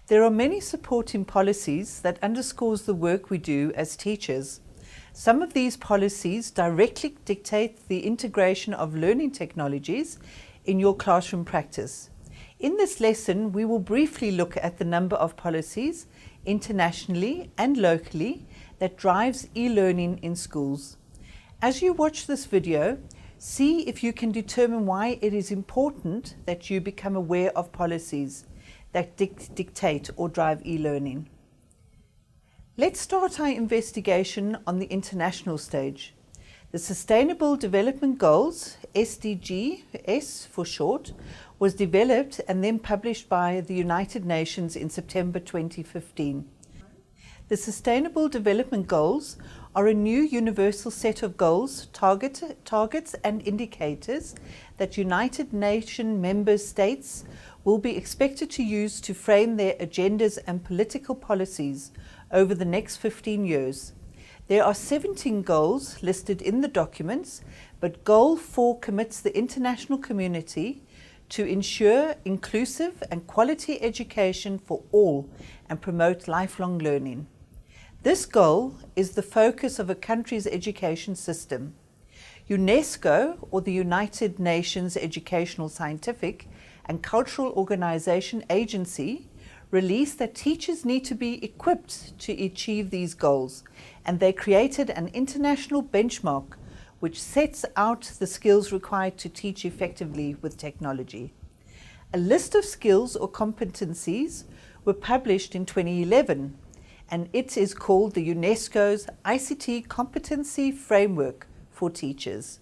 There are many supporting policies that underscores the work we do as teachers. Some of these policies directly dictate the integration of learning technologies in your classroom practice. In this lesson, we will briefly look at the number of policies internationally and locally that drives e-learning in schools. As you watch this video, see if you can determine why it is important that you become aware of policies that dictate or drive e-learning. Let's start our investigation on the international stage. The Sustainable Development Goals, SDGs for short, was developed and then published by the United Nations in September 2015. The Sustainable Development Goals are a new universal set of goals, targets and indicators that United Nations member states will be expected to use to frame their agendas and political policies over the next 15 years. There are 17 goals listed in the documents, but Goal 4 commits the international community to ensure inclusive and quality education for all and promote lifelong learning. This goal is the focus of a country's education system. UNESCO, or the United Nations Educational, Scientific and Cultural Organization Agency, released that teachers need to be equipped to achieve these goals, and they created an international benchmark which sets out the skills required to teach effectively with technology. A list of skills or competencies were published in 2011, and it is called the UNESCO's ICT Competency Framework for Teachers.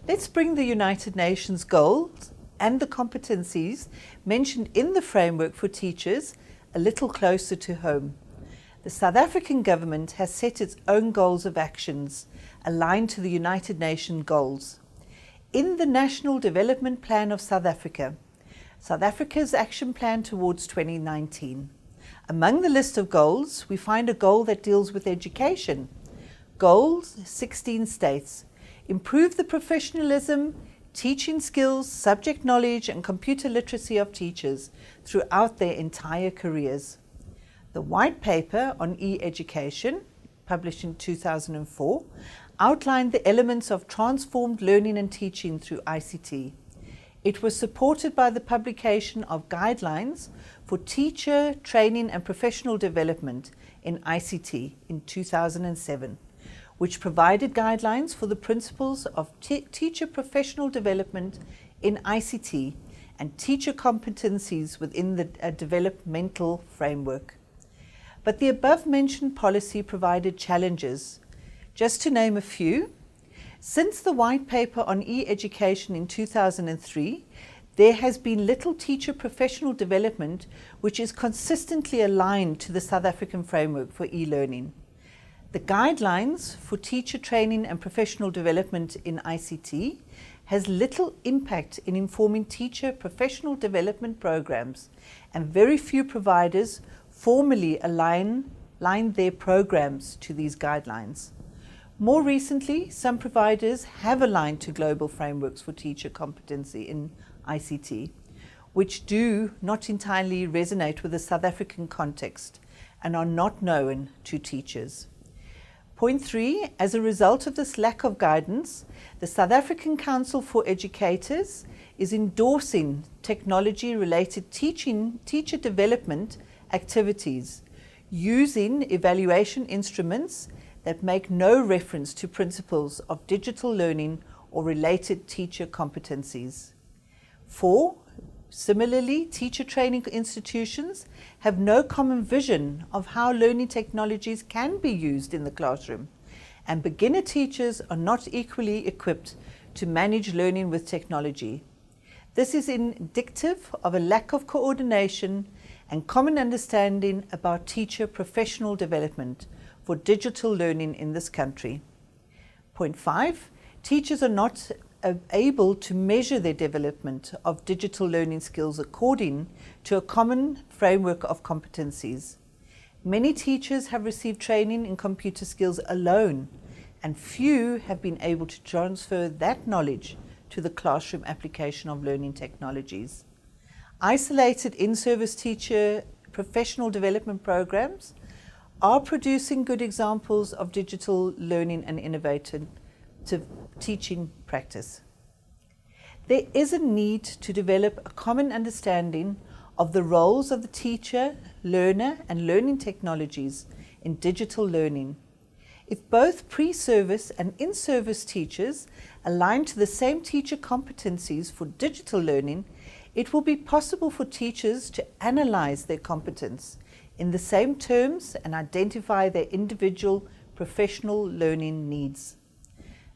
Let's bring the United Nations goals and the competencies mentioned in the framework for teachers a little closer to home. The South African government has set its own goals of actions aligned to the United Nations goals. In the National Development Plan of South Africa's action plan towards 2019. Among the list of goals, we find a goal that deals with education. Goals 16 states: improve the professionalism, teaching skills, subject knowledge and computer literacy of teachers throughout their entire careers. The White Paper on E-Education, published in 2004, outlined the elements of transformed learning and teaching through ICT. It was supported by the publication of guidelines for teacher training and professional development in ICT in 2007. Which provided guidelines for the principles of teacher professional development in ICT and teacher competencies within the developmental framework. But the above-mentioned policy provided challenges. Just to name a few, since the White Paper on E-Education in 2003, there has been little teacher professional development which is consistently aligned to the South African framework for e-learning. The guidelines for teacher training and professional development in ICT has little impact in informing teacher professional development programs, and very few providers formally align their programs to these guidelines. More recently, some providers have aligned to global frameworks for teacher competency in ICT, which do not entirely resonate with the South African context and are not known to teachers. Point 3, as a result of this lack of guidance, the South African Council for Educators is endorsing technology-related teacher development activities using evaluation instruments that make no reference to principles of digital learning or related teacher competencies. 4, similarly, teacher training institutions have no common vision of how learning technologies can be used in the classroom, and beginner teachers are not equally equipped to manage learning with technology. This is indicative of a lack of coordination and common understanding about teacher professional development for digital learning in this country. Point 5, teachers are not able to measure their development of digital learning skills according to a common framework of competencies. Many teachers have received training in computer skills alone, and few have been able to transfer that knowledge to the classroom application of learning technologies. Isolated in-service teacher professional development programs are producing good examples of digital learning and innovative teaching practice. There is a need to develop a common understanding of the roles of the teacher, learner, and learning technologies in digital learning. If both pre-service and in-service teachers align to the same teacher competencies for digital learning, it will be possible for teachers to analyze their competence in the same terms and identify their individual professional learning needs.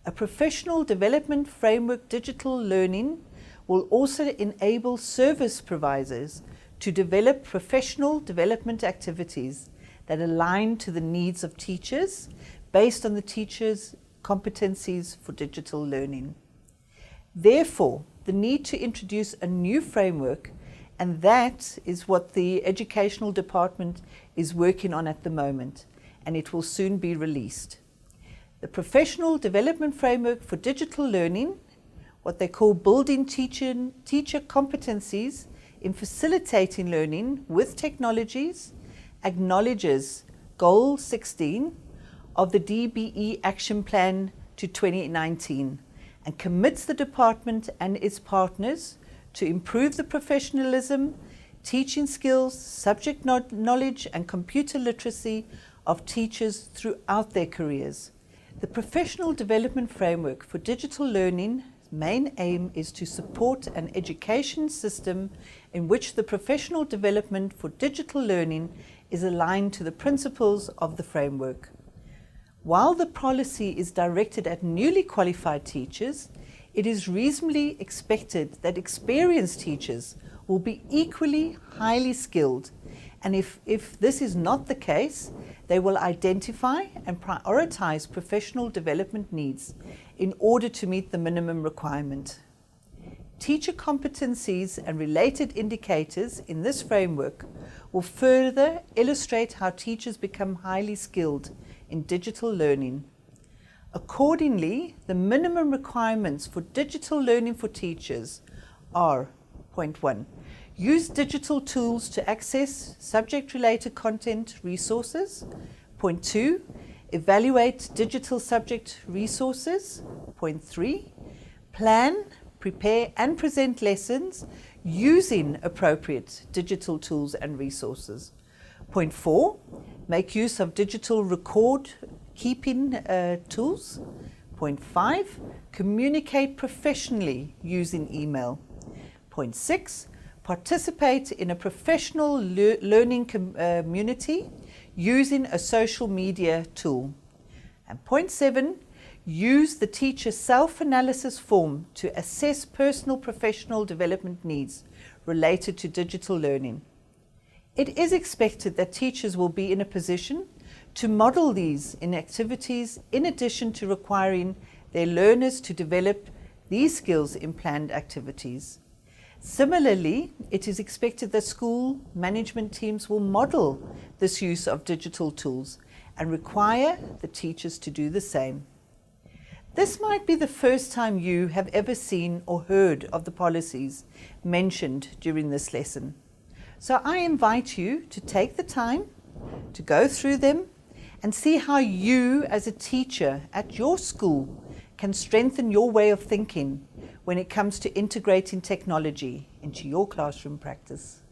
A professional development framework digital learning will also enable service providers to develop professional development activities that align to the needs of teachers based on the teachers' competencies for digital learning. Therefore, the need to introduce a new framework, and that is what the Educational Department is working on at the moment, and it will soon be released. The Professional Development Framework for Digital Learning, what they call building teacher competencies in facilitating learning with technologies, acknowledges Goal 16 of the DBE Action Plan to 2019 and commits the department and its partners to improve the professionalism, teaching skills, subject knowledge and computer literacy of teachers throughout their careers. The Professional Development Framework for Digital Learning's main aim is to support an education system in which the professional development for digital learning is aligned to the principles of the framework. While the policy is directed at newly qualified teachers, it is reasonably expected that experienced teachers will be equally highly skilled, and if this is not the case, they will identify and prioritize professional development needs in order to meet the minimum requirement. Teacher competencies and related indicators in this framework will further illustrate how teachers become highly skilled in digital learning. Accordingly, the minimum requirements for digital learning for teachers are: point 1. Use digital tools to access subject-related content resources. Point 2. Evaluate digital subject resources. Point 3. Plan, prepare and present lessons using appropriate digital tools and resources. Point 4. Make use of digital record keeping tools. Point 5. Communicate professionally using email. Point 6. Participate in a professional learning community using a social media tool. And point 7, use the teacher self-analysis form to assess personal professional development needs related to digital learning. It is expected that teachers will be in a position to model these in activities in addition to requiring their learners to develop these skills in planned activities. Similarly, it is expected that school management teams will model this use of digital tools and require the teachers to do the same. This might be the first time you have ever seen or heard of the policies mentioned during this lesson. So I invite you to take the time to go through them and see how you as a teacher at your school can strengthen your way of thinking when it comes to integrating technology into your classroom practice.